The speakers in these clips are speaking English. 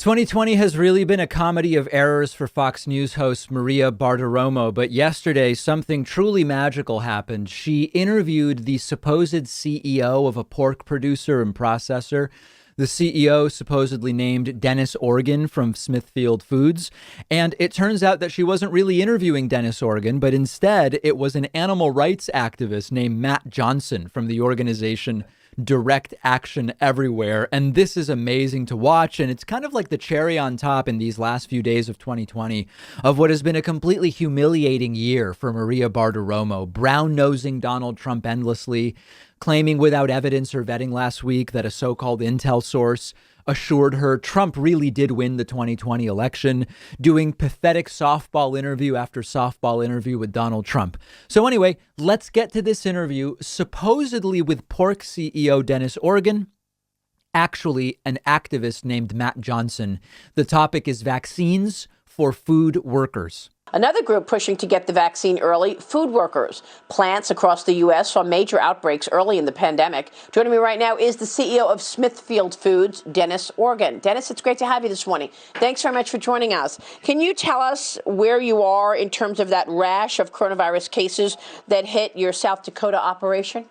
2020 has really been a comedy of errors for Fox News host Maria Bartiromo, but yesterday something truly magical happened. She interviewed the supposed CEO of a pork producer and processor. The CEO supposedly named Dennis Organ from Smithfield Foods. And it turns out that she wasn't really interviewing Dennis Organ, but instead it was an animal rights activist named Matt Johnson from the organization Direct Action Everywhere. And this is amazing to watch. And it's kind of like the cherry on top in these last few days of 2020 of what has been a completely humiliating year for Maria Bartiromo, brown-nosing Donald Trump endlessly, claiming without evidence or vetting last week that a so-called intel source assured her Trump really did win the 2020 election, doing pathetic softball interview after softball interview with Donald Trump. So anyway, let's get to this interview, supposedly with pork CEO Dennis Organ, actually an activist named Matt Johnson. The topic is vaccines for food workers. Another group pushing to get the vaccine early, food workers. Plants across the U.S. saw major outbreaks early in the pandemic. Joining me right now is the CEO of Smithfield Foods, Dennis Organ. Dennis, it's great to have you this morning. Thanks very much for joining us. Can you tell us where you are in terms of that rash of coronavirus cases that hit your South Dakota operation?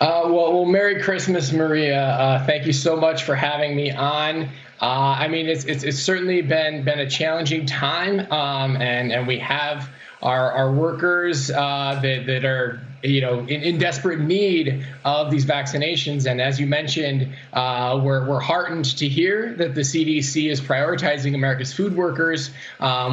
Well, Merry Christmas, Maria. Thank you so much for having me on. I mean, it's certainly been a challenging time, and we have our workers that are in desperate need of these vaccinations. And as you mentioned, we're heartened to hear that the CDC is prioritizing America's food workers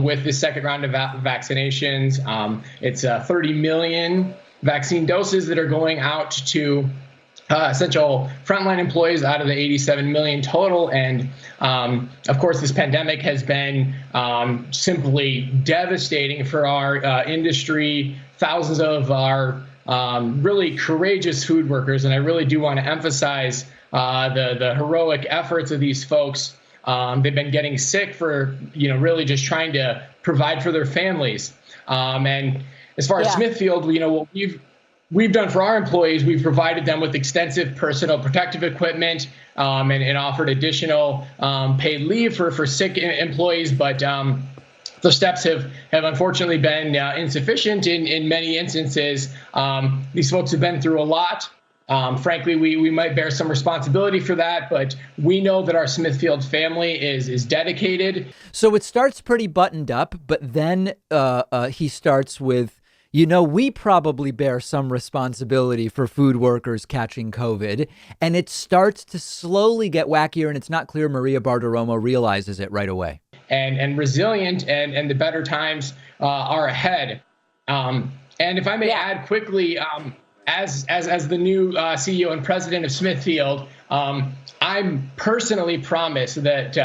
with the second round of vaccinations. It's 30 million vaccine doses that are going out to essential frontline employees out of the 87 million total. And of course, this pandemic has been simply devastating for our industry, thousands of our really courageous food workers. And I really do want to emphasize the heroic efforts of these folks. They've been getting sick for, really just trying to provide for their families. And as far as Smithfield, what we've done for our employees, we've provided them with extensive personal protective equipment and offered additional paid leave for sick employees. But the steps have unfortunately been insufficient in many instances. These folks have been through a lot. Frankly, we might bear some responsibility for that, but we know that our Smithfield family is dedicated. So it starts pretty buttoned up, but then he starts with, we probably bear some responsibility for food workers catching COVID, and it starts to slowly get wackier, and it's not clear Maria Bartiromo realizes it right away. And resilient, and the better times are ahead. And if I may add quickly, as the new CEO and president of Smithfield, I'm personally promised that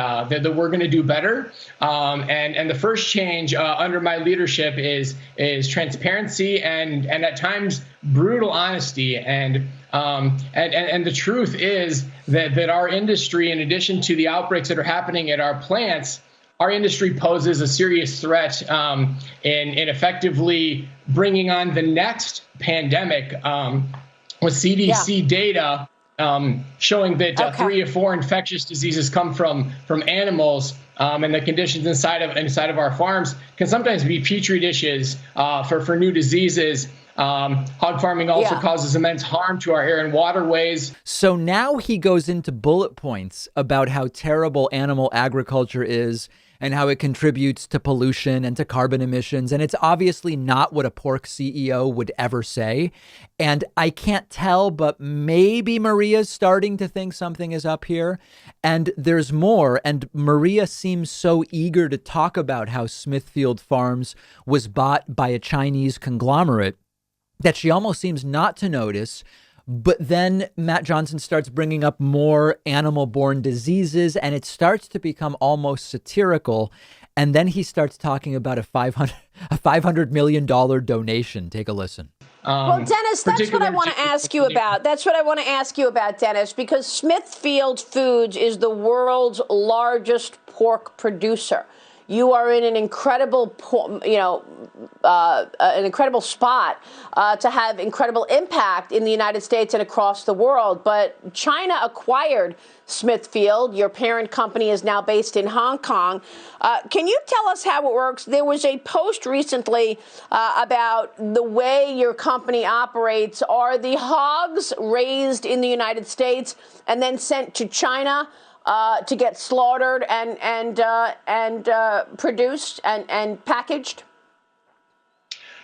we're going to do better. And the first change under my leadership is transparency and at times brutal honesty. And the truth is that our industry, in addition to the outbreaks that are happening at our plants, our industry poses a serious threat in effectively bringing on the next pandemic with CDC data showing that 3 or 4 infectious diseases come from animals, and the conditions inside of our farms can sometimes be petri dishes for new diseases. Hog farming also causes immense harm to our air and waterways. So now he goes into bullet points about how terrible animal agriculture is and how it contributes to pollution and to carbon emissions. And it's obviously not what a pork CEO would ever say. And I can't tell, but maybe Maria's starting to think something is up here. And there's more. And Maria seems so eager to talk about how Smithfield Farms was bought by a Chinese conglomerate that she almost seems not to notice. But then Matt Johnson starts bringing up more animal-borne diseases, and it starts to become almost satirical. And then he starts talking about a $500 million donation. Take a listen. Well, Dennis, that's what I want to ask you about. That's what I want to ask you about, Dennis, because Smithfield Foods is the world's largest pork producer. you are in an incredible, an incredible spot to have incredible impact in the United States and across the world. But China acquired Smithfield. Your parent company is now based in Hong Kong. Can you tell us how it works? There was a post recently about the way your company operates. Are the hogs raised in the United States and then sent to China to get slaughtered and produced and packaged?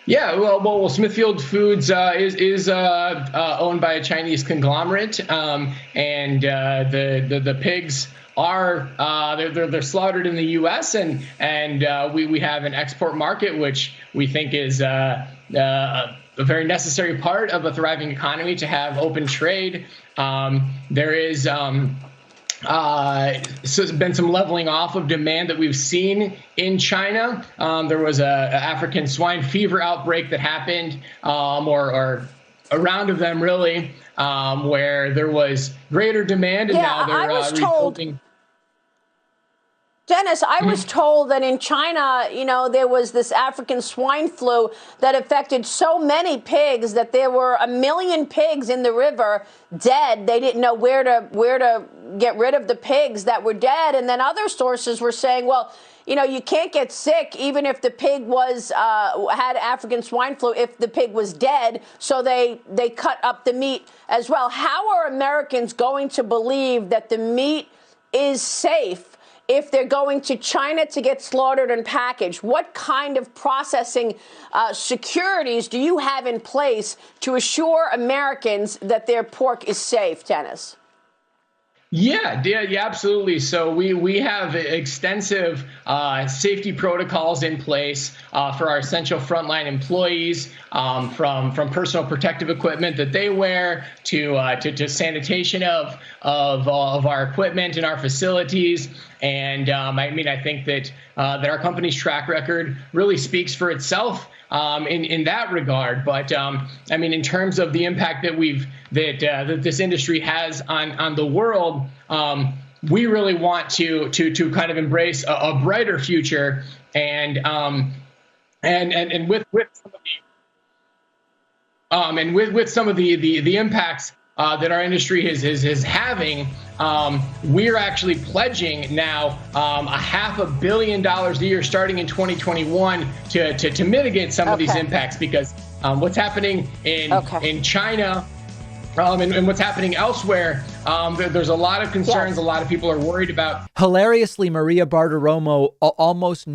Yeah, well, Smithfield Foods is owned by a Chinese conglomerate, and the pigs are they're slaughtered in the U.S. and we have an export market, which we think is a very necessary part of a thriving economy to have open trade. There is so there's been some leveling off of demand that we've seen in China. There was a African swine fever outbreak that happened, or a round of them really, where there was greater demand, and now they're rebuilding. Dennis, I was told that in China, there was this African swine flu that affected so many pigs that there were 1 million pigs in the river dead. They didn't know where to get rid of the pigs that were dead. And then other sources were saying, well, you can't get sick even if the pig had African swine flu if the pig was dead. So they cut up the meat as well. How are Americans going to believe that the meat is safe if they're going to China to get slaughtered and packaged? What kind of processing securities do you have in place to assure Americans that their pork is safe, Dennis? Yeah, absolutely. So we have extensive safety protocols in place for our essential frontline employees, from personal protective equipment that they wear to sanitation of our equipment in our facilities. And I think that our company's track record really speaks for itself in that regard. But in terms of the impact that this industry has on the world, we really want to kind of embrace a brighter future, and with some of the impacts that our industry is having, we're actually pledging now $500 million a year starting in 2021 to mitigate some of these impacts, because what's happening in China and what's happening elsewhere, there's a lot of concerns. A lot of people are worried about. Hilariously, Maria Bartiromo almost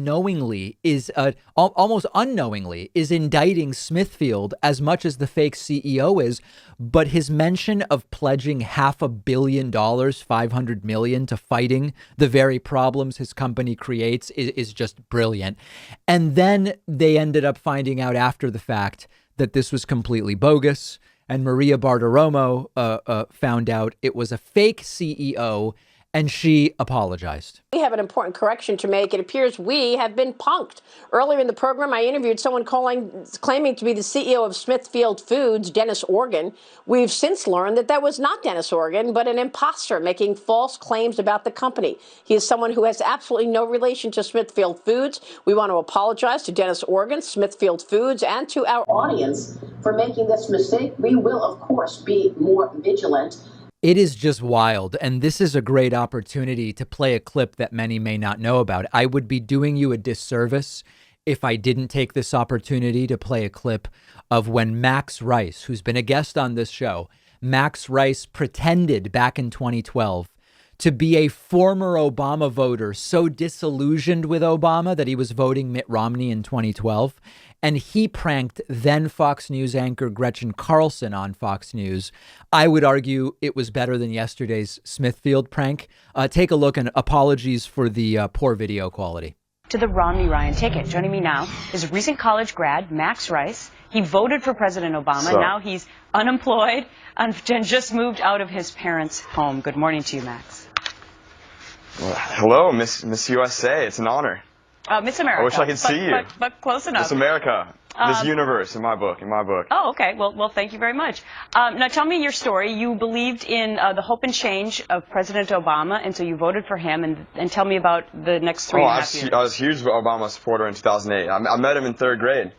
unknowingly is indicting Smithfield as much as the fake CEO is. But his mention of pledging $500 million, $500 million to fighting the very problems his company creates is just brilliant. And then they ended up finding out after the fact that this was completely bogus. And Maria Bartiromo found out it was a fake CEO, and she apologized. We have an important correction to make. It appears we have been punked. Earlier in the program, I interviewed someone claiming to be the CEO of Smithfield Foods, Dennis Organ. We've since learned that was not Dennis Organ, but an imposter making false claims about the company. He is someone who has absolutely no relation to Smithfield Foods. We want to apologize to Dennis Organ, Smithfield Foods, and to our audience for making this mistake. We will, of course, be more vigilant. It is just wild, and this is a great opportunity to play a clip that many may not know about. I would be doing you a disservice if I didn't take this opportunity to play a clip of when Max Rice, who's been a guest on this show, Max Rice pretended back in 2012 to be a former Obama voter, so disillusioned with Obama that he was voting Mitt Romney in 2012. And he pranked then Fox News anchor Gretchen Carlson on Fox News. I would argue it was better than yesterday's Smithfield prank. Take a look, and apologies for the poor video quality. To the Romney-Ryan ticket. Joining me now is a recent college grad, Max Rice. He voted for President Obama. Now he's unemployed and just moved out of his parents' home. Good morning to you, Max. Well, hello, Miss USA. It's an honor. Miss America. I wish I could see you. But close enough. Miss America. Miss Universe in my book. Oh, okay. Well, thank you very much. Now, tell me your story. You believed in the hope and change of President Obama, and so you voted for him. And tell me about the next 3.5 years. I was a huge Obama supporter in 2008. I met him in 3rd grade.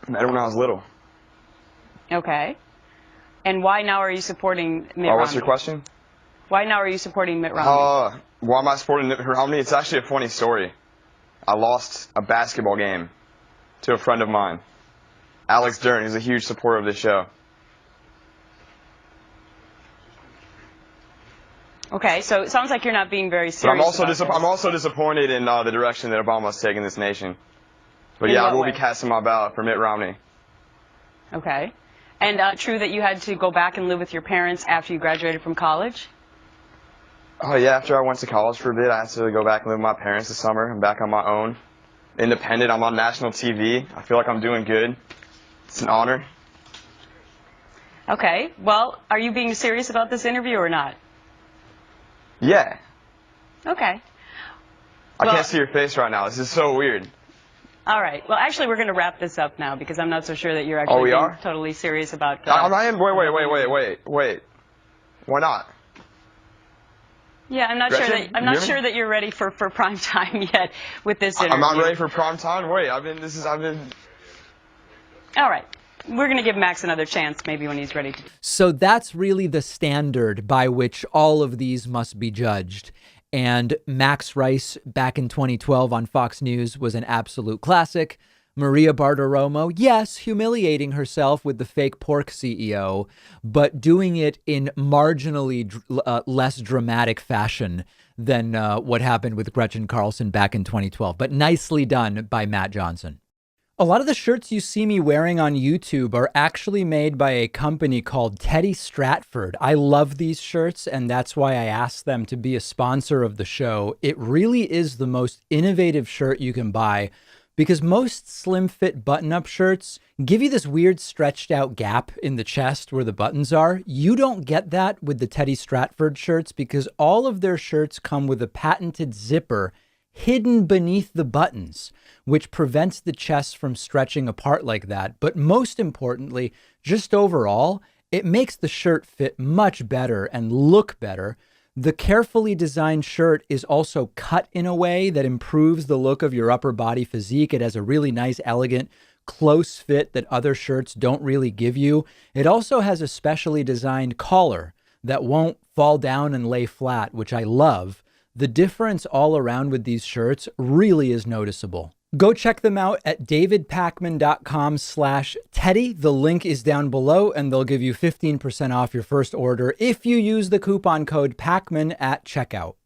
I met him when I was little. Okay. And why now are you supporting Mitt Romney? What's your question? Why now are you supporting Mitt Romney? Why am I supporting Mitt Romney? It's actually a funny story. I lost a basketball game to a friend of mine, Alex Dern, who's a huge supporter of this show. Okay, so it sounds like you're not being very serious. But I'm also disappointed in the direction that Obama's taking this nation. But yeah, I will be casting my ballot for Mitt Romney. Okay. And true that you had to go back and live with your parents after you graduated from college? Oh yeah, after I went to college for a bit, I had to go back and live with my parents this summer. I'm back on my own. Independent, I'm on national TV. I feel like I'm doing good. It's an honor. Okay, well, are you being serious about this interview or not? Yeah. Okay. I can't see your face right now. This is so weird. All right. Well, actually, we're going to wrap this up now because I'm not so sure that you're actually being totally serious about Wait. Why not? Yeah, I'm not sure that you're ready for prime time yet with this interview. I'm not ready for prime time. Wait, I've been. All right. We're going to give Max another chance maybe when he's ready to. So that's really the standard by which all of these must be judged. And Max Rice back in 2012 on Fox News was an absolute classic. Maria Bartiromo, yes, humiliating herself with the fake pork CEO, but doing it in marginally less dramatic fashion than what happened with Gretchen Carlson back in 2012. But nicely done by Matt Johnson. A lot of the shirts you see me wearing on YouTube are actually made by a company called Teddy Stratford. I love these shirts, and that's why I asked them to be a sponsor of the show. It really is the most innovative shirt you can buy because most slim fit button-up shirts give you this weird stretched out gap in the chest where the buttons are. You don't get that with the Teddy Stratford shirts because all of their shirts come with a patented zipper hidden beneath the buttons, which prevents the chest from stretching apart like that. But most importantly, just overall, it makes the shirt fit much better and look better. The carefully designed shirt is also cut in a way that improves the look of your upper body physique. It has a really nice, elegant, close fit that other shirts don't really give you. It also has a specially designed collar that won't fall down and lay flat, which I love. The difference all around with these shirts really is noticeable. Go check them out at davidpakman.com/Teddy. The link is down below and they'll give you 15% off your first order if you use the coupon code PAKMAN at checkout.